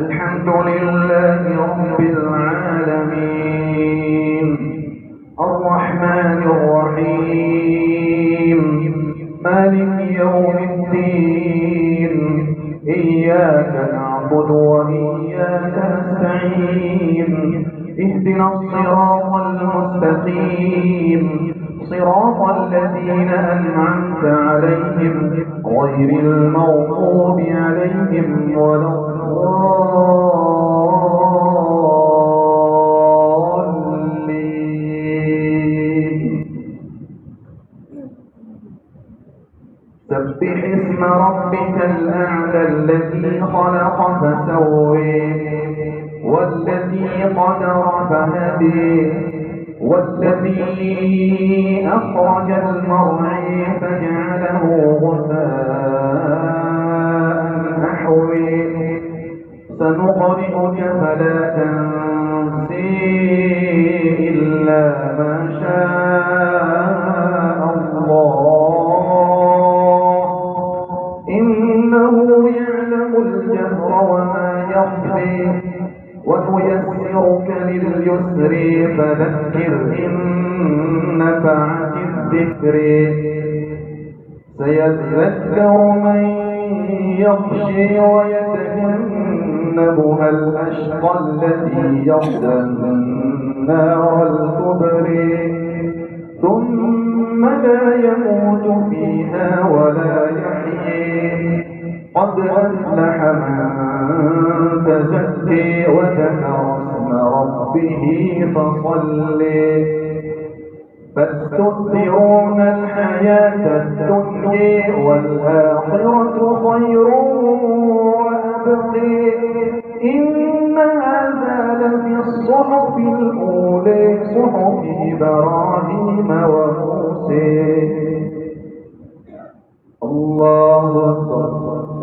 الحمد لله رب العالمين الرحمن الرحيم مالك يوم الدين إياك نعبد وإياك نستعين اهدنا الصراط المستقيم صراط الذين أنعمت عليهم غير المغضوب عليهم ولا الضالين. سبح اسم ربك الأعلى الذي خلق فسوى والذي قدر فهدى والذي أخرج المرعى فجعله غثاء نحوه سنقرئك فلا تنسى إلا ما شاء الله إنه يعلم الجهر وما يخفي ويسرك لليسر فذكر إن نفعت الذكر سيذكر من يخشى ويتجنبها الأشقى الذي يصلى النار الكبرى ثم لا يموت فيها ولا يحيى قد أفلح من تزكى وذكر اسم ربه فصلى فتؤثرون الحياة الدنيا والآخرة خير وأبقى إن هذا لفي الصحف الأولى صحف إبراهيم وموسى. الله أكبر.